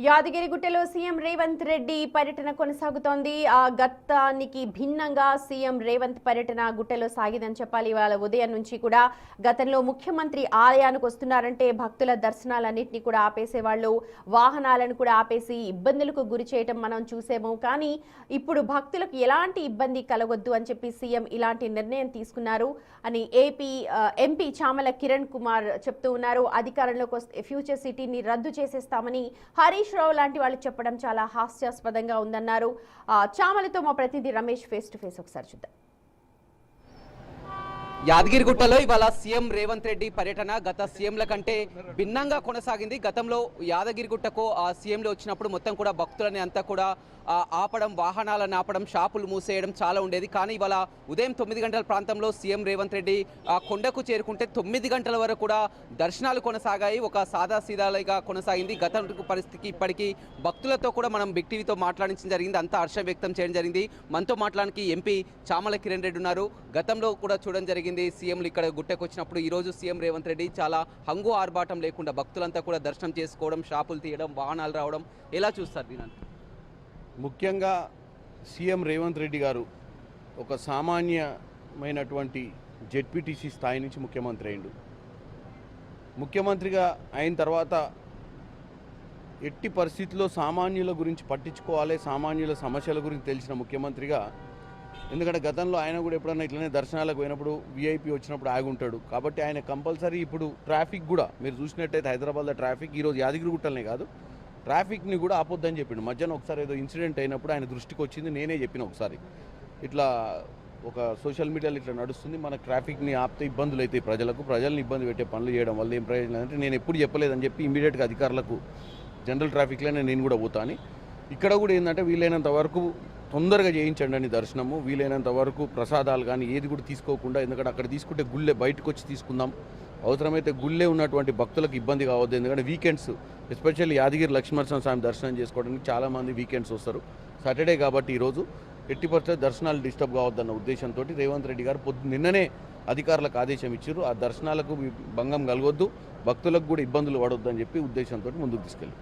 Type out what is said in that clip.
యాదగిరిగుట్టలో CM Revanth Reddy పర్యటన కొనసాగుతోంది. గతానికి భిన్నంగా సీఎం రేవంత్ పర్యటన గుట్టలో సాగిందని చెప్పాలి. ఇవాళ ఉదయం నుంచి కూడా గతంలో ముఖ్యమంత్రి ఆలయానికి వస్తున్నారంటే భక్తుల దర్శనాలన్నింటినీ కూడా ఆపేసేవాళ్ళు, వాహనాలను కూడా ఆపేసి ఇబ్బందులకు గురి చేయటం మనం చూసేము. కానీ ఇప్పుడు భక్తులకు ఎలాంటి ఇబ్బంది కలగొద్దు అని చెప్పి సీఎం ఇలాంటి నిర్ణయం తీసుకున్నారు అని ఎంపీ చామల కిరణ్ కుమార్ చెప్తూ ఉన్నారు. అధికారంలోకి వస్తే ఫ్యూచర్ సిటీని రద్దు చేసేస్తామని హరీష్ రావు లాంటి వాళ్ళు చెప్పడం చాలా హాస్యాస్పదంగా ఉందన్నారు. చామలతో మా ప్రతినిధి రమేష్ ఫేస్ టు ఫేస్ ఒకసారి చూద్దాం. యాదగిరిగుట్టలో ఇవాళ సీఎం రేవంత్ రెడ్డి పర్యటన గత సీఎంల కంటే భిన్నంగా కొనసాగింది. గతంలో యాదగిరిగుట్టకు ఆ సీఎంలు వచ్చినప్పుడు మొత్తం కూడా భక్తులని అంతా కూడా ఆపడం, వాహనాలను ఆపడం, షాపులు మూసేయడం చాలా ఉండేది. కానీ ఇవాళ ఉదయం 9 గంటల ప్రాంతంలో సీఎం రేవంత్ రెడ్డి కొండకు చేరుకుంటే 9 గంటల వరకు కూడా దర్శనాలు కొనసాగాయి. ఒక సాదాసీదాలుగా కొనసాగింది. గత పరిస్థితికి ఇప్పటికీ భక్తులతో కూడా మనం బిగ్ టీవీతో మాట్లాడించడం జరిగింది. అంతా హర్షం వ్యక్తం చేయడం జరిగింది. మనతో మాట్లాడడానికి ఎంపీ చామల కిరణ్ రెడ్డి ఉన్నారు. గతంలో కూడా చూడడం జరిగింది సీఎంలు ఇక్కడ గుట్టకు వచ్చినప్పుడు. ఈరోజు సీఎం రేవంత్ రెడ్డి చాలా హంగు ఆర్భాటం లేకుండా భక్తులంతా కూడా దర్శనం చేసుకోవడం, షాపులు తీయడం, వాహనాలు రావడం ఎలా చూస్తారు దీని? ముఖ్యంగా సీఎం రేవంత్ రెడ్డి గారు ఒక సామాన్యమైనటువంటి జెడ్పీటీసీ స్థాయి నుంచి ముఖ్యమంత్రి అయిండు. ముఖ్యమంత్రిగా అయిన తర్వాత ఎట్టి పరిస్థితుల్లో సామాన్యుల గురించి పట్టించుకోవాలి, సామాన్యుల సమస్యల గురించి తెలిసిన ముఖ్యమంత్రిగా. ఎందుకంటే గతంలో ఆయన కూడా ఎప్పుడన్నా ఇట్లనే దర్శనాలకు పోయినప్పుడు వీఐపీ వచ్చినప్పుడు ఆగుంటాడు. కాబట్టి ఆయన కంపల్సరీ ఇప్పుడు ట్రాఫిక్ కూడా మీరు చూసినట్టయితే హైదరాబాద్లో ట్రాఫిక్ ఈరోజు యాదగిరిగుట్టలనే కాదు, ట్రాఫిక్ని కూడా ఆపొద్దని చెప్పిండు. మధ్యాహ్నం ఒకసారి ఏదో ఇన్సిడెంట్ అయినప్పుడు ఆయన దృష్టికి వచ్చింది, నేనే చెప్పిన ఒకసారి ఇట్లా ఒక సోషల్ మీడియాలో ఇట్లా నడుస్తుంది, మన ట్రాఫిక్ని ఆపితే ఇబ్బందులు అవుతాయి, ప్రజల్ని ఇబ్బంది పెట్టే పనులు చేయడం వల్ల ఏం ప్రయోజనం అంటే నేను ఎప్పుడు చెప్పలేదని చెప్పి ఇమీడియట్గా అధికారులకు జనరల్ ట్రాఫిక్లోనే నేను కూడా పోతాను. ఇక్కడ కూడా ఏంటంటే వీలైనంత వరకు తొందరగా చేయించండి అని దర్శనము, వీలైనంత వరకు ప్రసాదాలు కానీ ఏది కూడా తీసుకోకుండా, ఎందుకంటే అక్కడ తీసుకుంటే గుళ్ళే బయటకు వచ్చి తీసుకుందాం, అవసరమైతే గుళ్ళే ఉన్నటువంటి భక్తులకు ఇబ్బంది కావద్దు. ఎందుకంటే వీకెండ్స్ ఎస్పెషల్లీ యాదగిరి లక్ష్మీనరసింహ స్వామి దర్శనం చేసుకోవడానికి చాలామంది వీకెండ్స్ వస్తారు. సాటర్డే కాబట్టి ఈరోజు ఎట్టి పరిస్థితుల్లో దర్శనాలు డిస్టర్బ్ కావద్దన్న ఉద్దేశంతో రేవంత్ రెడ్డి గారు నిన్ననే అధికారులకు ఆదేశం ఇచ్చారు. ఆ దర్శనాలకు భంగం కలగొద్దు, భక్తులకు కూడా ఇబ్బందులు పడొద్దు అని చెప్పి ఉద్దేశంతో ముందుకు తీసుకెళ్ళి